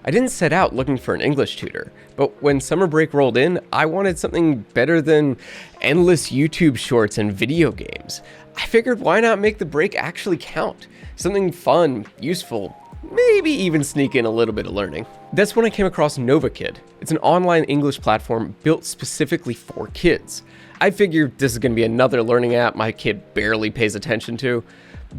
I didn't set out looking for an English tutor, but when summer break rolled in, I wanted something better than endless YouTube shorts and video games. I figured why not make the break actually count? Something fun, useful, maybe even sneak in a little bit of learning. That's when I came across Novakid. It's an online English platform built specifically for kids. I figured this is going to be another learning app my kid barely pays attention to,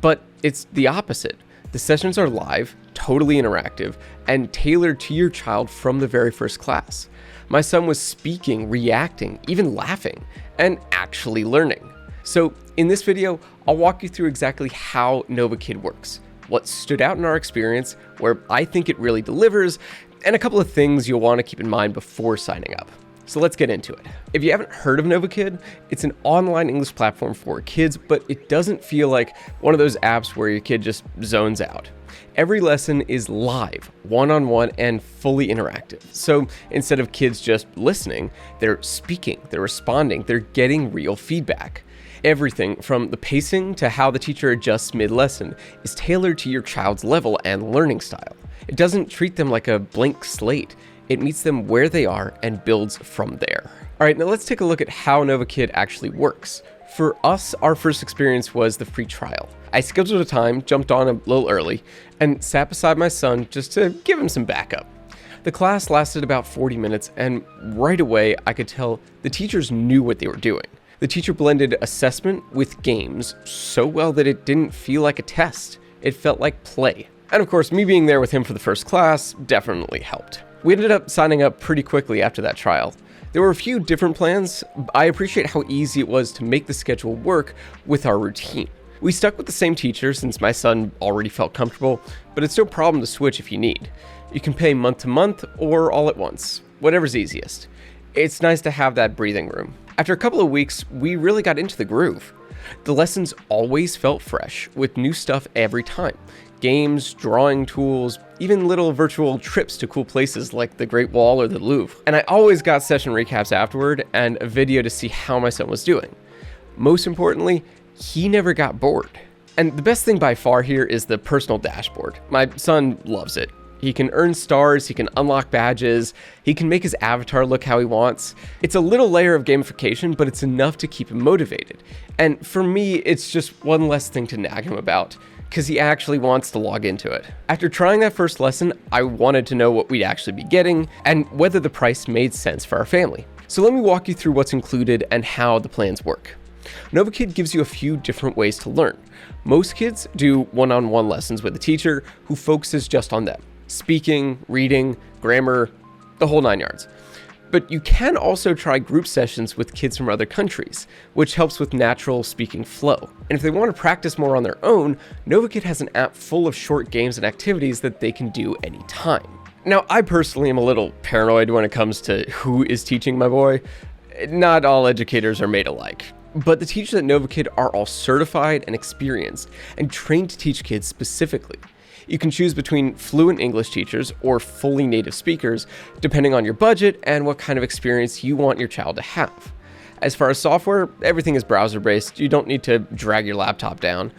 but it's the opposite. The sessions are live, totally interactive, and tailored to your child from the very first class. My son was speaking, reacting, even laughing, and actually learning. So in this video, I'll walk you through exactly how Novakid works, what stood out in our experience, where I think it really delivers, and a couple of things you'll want to keep in mind before signing up. So let's get into it. If you haven't heard of Novakid, it's an online English platform for kids, but it doesn't feel like one of those apps where your kid just zones out. Every lesson is live, one-on-one, and fully interactive. So instead of kids just listening, they're speaking, they're responding, they're getting real feedback. Everything from the pacing to how the teacher adjusts mid-lesson is tailored to your child's level and learning style. It doesn't treat them like a blank slate. It meets them where they are and builds from there. All right, now let's take a look at how Novakid actually works. For us, our first experience was the free trial. I scheduled a time, jumped on a little early, and sat beside my son just to give him some backup. The class lasted about 40 minutes, and right away I could tell the teachers knew what they were doing. The teacher blended assessment with games so well that it didn't feel like a test. It felt like play. And of course, me being there with him for the first class definitely helped. We ended up signing up pretty quickly after that trial. There were a few different plans. I appreciate how easy it was to make the schedule work with our routine. We stuck with the same teacher since my son already felt comfortable, but it's no problem to switch if you need. You can pay month to month or all at once, whatever's easiest. It's nice to have that breathing room. After a couple of weeks, we really got into the groove. The lessons always felt fresh, with new stuff every time. Games, drawing tools, even little virtual trips to cool places like the Great Wall or the Louvre. And I always got session recaps afterward and a video to see how my son was doing. Most importantly, he never got bored. And the best thing by far here is the personal dashboard. My son loves it. He can earn stars, he can unlock badges, he can make his avatar look how he wants. It's a little layer of gamification, but it's enough to keep him motivated. And for me, it's just one less thing to nag him about, because he actually wants to log into it. After trying that first lesson, I wanted to know what we'd actually be getting and whether the price made sense for our family. So let me walk you through what's included and how the plans work. Novakid gives you a few different ways to learn. Most kids do one-on-one lessons with a teacher who focuses just on them. Speaking, reading, grammar, the whole 9 yards. But you can also try group sessions with kids from other countries, which helps with natural speaking flow. And if they want to practice more on their own, Novakid has an app full of short games and activities that they can do anytime. Now, I personally am a little paranoid when it comes to who is teaching my boy. Not all educators are made alike. But the teachers at Novakid are all certified and experienced and trained to teach kids specifically. You can choose between fluent English teachers or fully native speakers, depending on your budget and what kind of experience you want your child to have. As far as software, everything is browser-based. You don't need to drag your laptop down.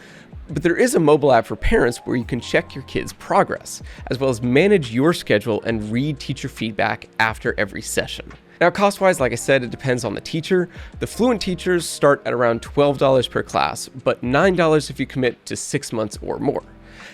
But there is a mobile app for parents where you can check your kids' progress, as well as manage your schedule and read teacher feedback after every session. Now, cost-wise, like I said, it depends on the teacher. The fluent teachers start at around $12 per class, but $9 if you commit to 6 months or more.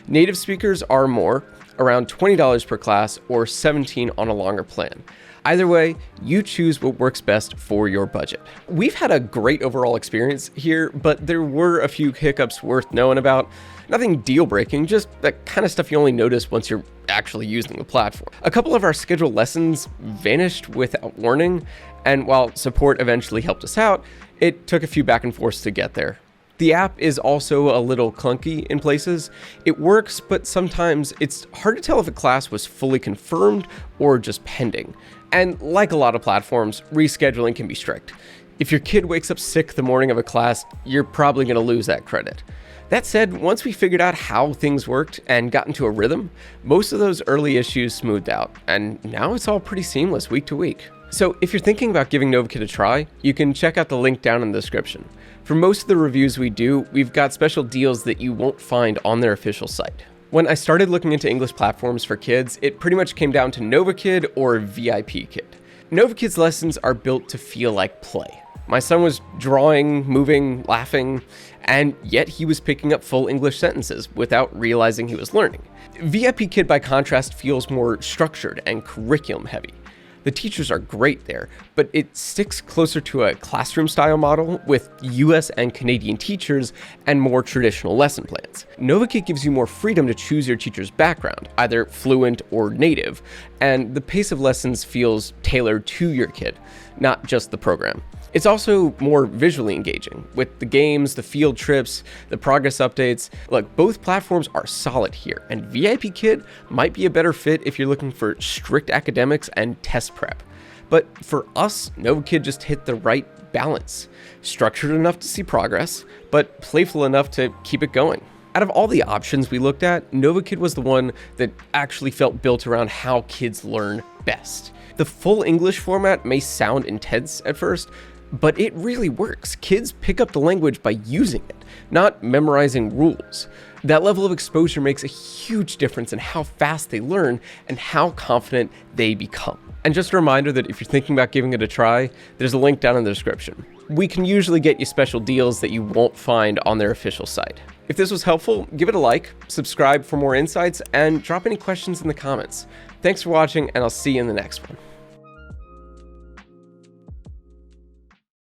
Native speakers are more, around $20 per class or $17 on a longer plan. Either way, you choose what works best for your budget. We've had a great overall experience here, but there were a few hiccups worth knowing about. Nothing deal-breaking, just that kind of stuff you only notice once you're actually using the platform. A couple of our scheduled lessons vanished without warning, and while support eventually helped us out, it took a few back and forths to get there. The app is also a little clunky in places. It works, but sometimes it's hard to tell if a class was fully confirmed or just pending. And like a lot of platforms, rescheduling can be strict. If your kid wakes up sick the morning of a class, you're probably going to lose that credit. That said, once we figured out how things worked and got into a rhythm, most of those early issues smoothed out, and now it's all pretty seamless week to week. So if you're thinking about giving Novakid a try, you can check out the link down in the description. For most of the reviews we do, we've got special deals that you won't find on their official site. When I started looking into English platforms for kids, it pretty much came down to Novakid or VIP Kid. Novakid's lessons are built to feel like play. My son was drawing, moving, laughing, and yet he was picking up full English sentences without realizing he was learning. VIP Kid, by contrast, feels more structured and curriculum heavy. The teachers are great there, but it sticks closer to a classroom-style model with US and Canadian teachers and more traditional lesson plans. Novakid gives you more freedom to choose your teacher's background, either fluent or native, and the pace of lessons feels tailored to your kid, not just the program. It's also more visually engaging, with the games, the field trips, the progress updates. Look, both platforms are solid here, and VIP Kid might be a better fit if you're looking for strict academics and test prep. But for us, Novakid just hit the right balance. Structured enough to see progress, but playful enough to keep it going. Out of all the options we looked at, Novakid was the one that actually felt built around how kids learn best. The full English format may sound intense at first, but it really works. Kids pick up the language by using it, not memorizing rules. That level of exposure makes a huge difference in how fast they learn and how confident they become. And just a reminder that if you're thinking about giving it a try, there's a link down in the description. We can usually get you special deals that you won't find on their official site. If this was helpful, give it a like, subscribe for more insights, and drop any questions in the comments. Thanks for watching, and I'll see you in the next one.